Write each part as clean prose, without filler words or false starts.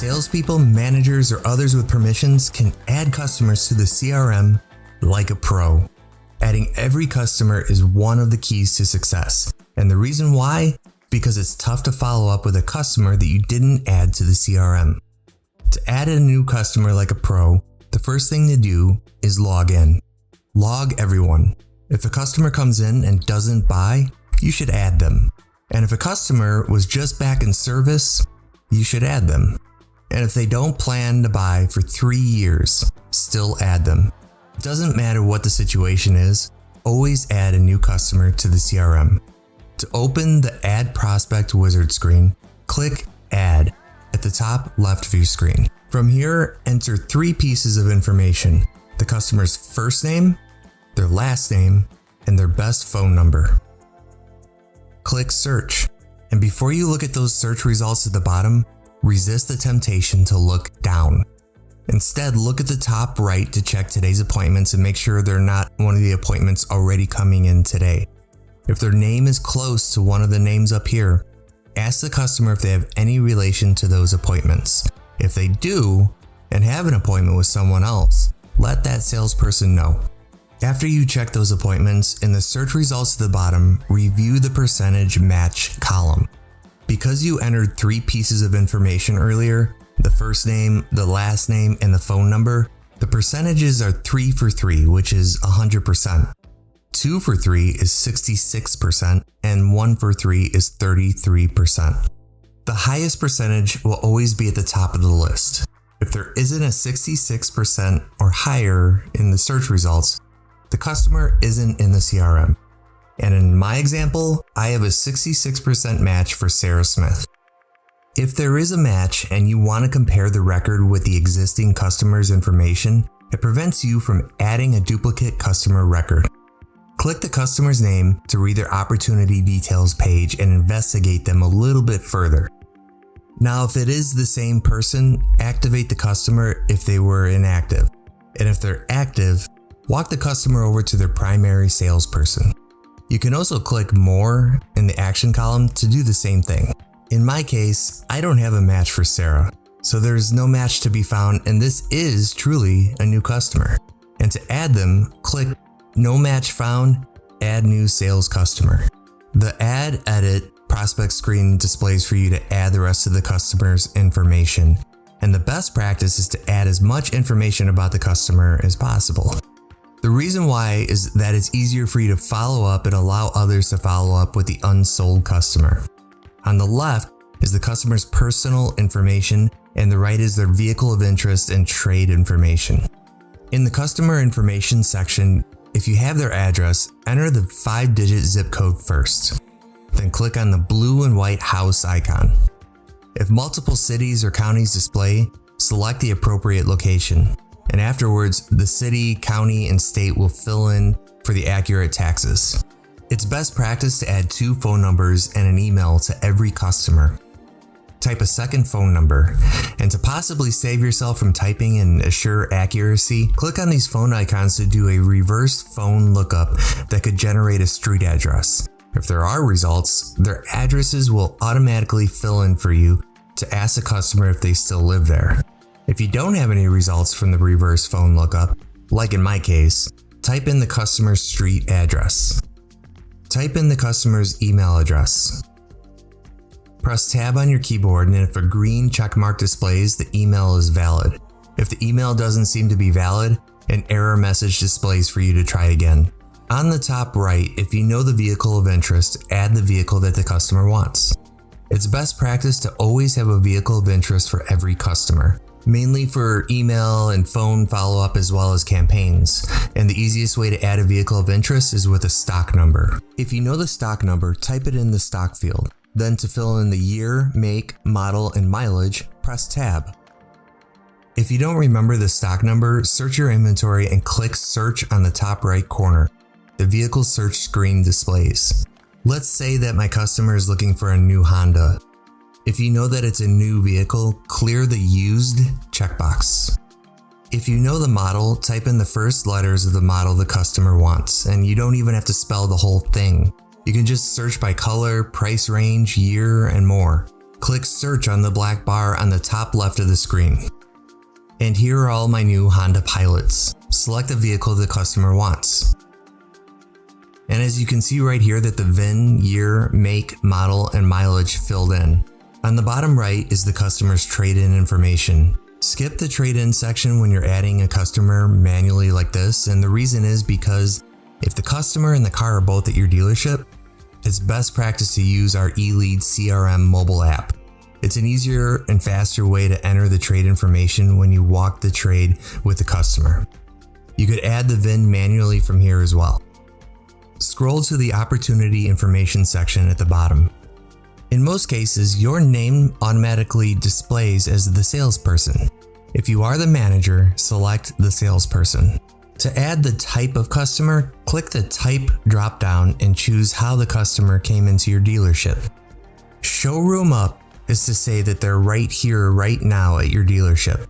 Salespeople, managers, or others with permissions can add customers to the CRM like a pro. Adding every customer is one of the keys to success. And the reason why? Because it's tough to follow up with a customer that you didn't add to the CRM. To add a new customer like a pro, the first thing to do is log in. Log everyone. If a customer comes in and doesn't buy, you should add them. And if a customer was just back in service, you should add them. And if they don't plan to buy for 3 years, still add them. It doesn't matter what the situation is, always add a new customer to the CRM. To open the Add Prospect wizard screen, click Add at the top left of your screen. From here, enter 3 pieces of information: the customer's first name, their last name, and their best phone number. Click Search, and before you look at those search results at the bottom, resist the temptation to look down. Instead, look at the top right to check today's appointments and make sure they're not one of the appointments already coming in today. If their name is close to one of the names up here, ask the customer if they have any relation to those appointments. If they do, and have an appointment with someone else, let that salesperson know. After you check those appointments, in the search results at the bottom, review the percentage match column. Because you entered 3 pieces of information earlier, the first name, the last name, and the phone number, the percentages are 3 for 3, which is 100%. 2 for 3 is 66%, and 1 for 3 is 33%. The highest percentage will always be at the top of the list. If there isn't a 66% or higher in the search results, the customer isn't in the CRM. And in my example, I have a 66% match for Sarah Smith. If there is a match and you want to compare the record with the existing customer's information, it prevents you from adding a duplicate customer record. Click the customer's name to read their opportunity details page and investigate them a little bit further. Now, if it is the same person, activate the customer if they were inactive. And if they're active, walk the customer over to their primary salesperson. You can also click More in the action column to do the same thing. In my case, I don't have a match for Sarah, so there's no match to be found, and this is truly a new customer. And to add them, click No Match Found, Add New Sales Customer. The Add Edit prospect screen displays for you to add the rest of the customer's information, and the best practice is to add as much information about the customer as possible. The reason why is that it's easier for you to follow up and allow others to follow up with the unsold customer. On the left is the customer's personal information, and the right is their vehicle of interest and trade information. In the customer information section, if you have their address, enter the 5-digit zip code first. Then click on the blue and white house icon. If multiple cities or counties display, select the appropriate location. And afterwards, the city, county, and state will fill in for the accurate taxes. It's best practice to add 2 phone numbers and an email to every customer. Type a second phone number, and to possibly save yourself from typing and assure accuracy, click on these phone icons to do a reverse phone lookup that could generate a street address. If there are results, their addresses will automatically fill in for you to ask the customer if they still live there. If you don't have any results from the reverse phone lookup, like in my case, type in the customer's street address. Type in the customer's email address. Press Tab on your keyboard, and if a green checkmark displays, the email is valid. If the email doesn't seem to be valid, an error message displays for you to try again. On the top right, if you know the vehicle of interest, add the vehicle that the customer wants. It's best practice to always have a vehicle of interest for every customer, mainly for email and phone follow-up as well as campaigns. And the easiest way to add a vehicle of interest is with a stock number. If you know the stock number, type it in the stock field. Then to fill in the year, make, model, and mileage, press Tab. If you don't remember the stock number, search your inventory and click Search on the top right corner. The vehicle search screen displays. Let's say that my customer is looking for a new Honda. If you know that it's a new vehicle, clear the Used checkbox. If you know the model, type in the first letters of the model the customer wants, and you don't even have to spell the whole thing. You can just search by color, price range, year, and more. click search on the black bar on the top left of the screen. And here are all my new Honda Pilots. Select the vehicle the customer wants. And as you can see right here that the VIN, year, make, model, and mileage filled in. On the bottom right is the customer's trade-in information. Skip the trade-in section when you're adding a customer manually like this, and the reason is because if the customer and the car are both at your dealership, it's best practice to use our eLead CRM mobile app. It's an easier and faster way to enter the trade information when you walk the trade with the customer. You could add the VIN manually from here as well. Scroll to the opportunity information section at the bottom. In most cases, your name automatically displays as the salesperson. If you are the manager, select the salesperson. To add the type of customer, click the Type drop-down and choose how the customer came into your dealership. Showroom up is to say that they're right here, right now at your dealership.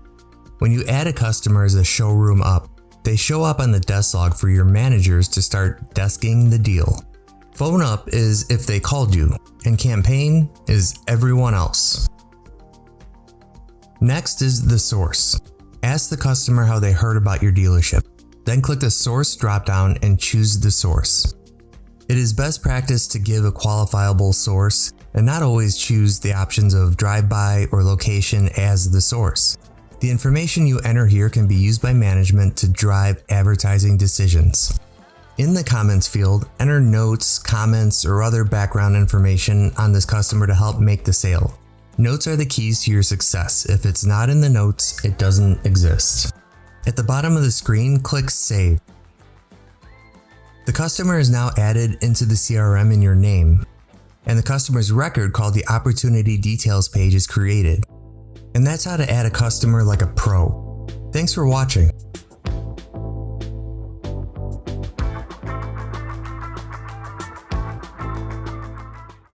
When you add a customer as a showroom up, they show up on the desk log for your managers to start desking the deal. Phone up is if they called you, and campaign is everyone else. Next is the source. Ask the customer how they heard about your dealership. Then click the source dropdown and choose the source. It is best practice to give a qualifiable source and not always choose the options of drive-by or location as the source. The information you enter here can be used by management to drive advertising decisions. In the comments field, enter notes, comments, or other background information on this customer to help make the sale. Notes are the keys to your success. If it's not in the notes, it doesn't exist. At the bottom of the screen, click Save. The customer is now added into the CRM in your name, and the customer's record called the Opportunity Details page is created. And that's how to add a customer like a pro. Thanks for watching.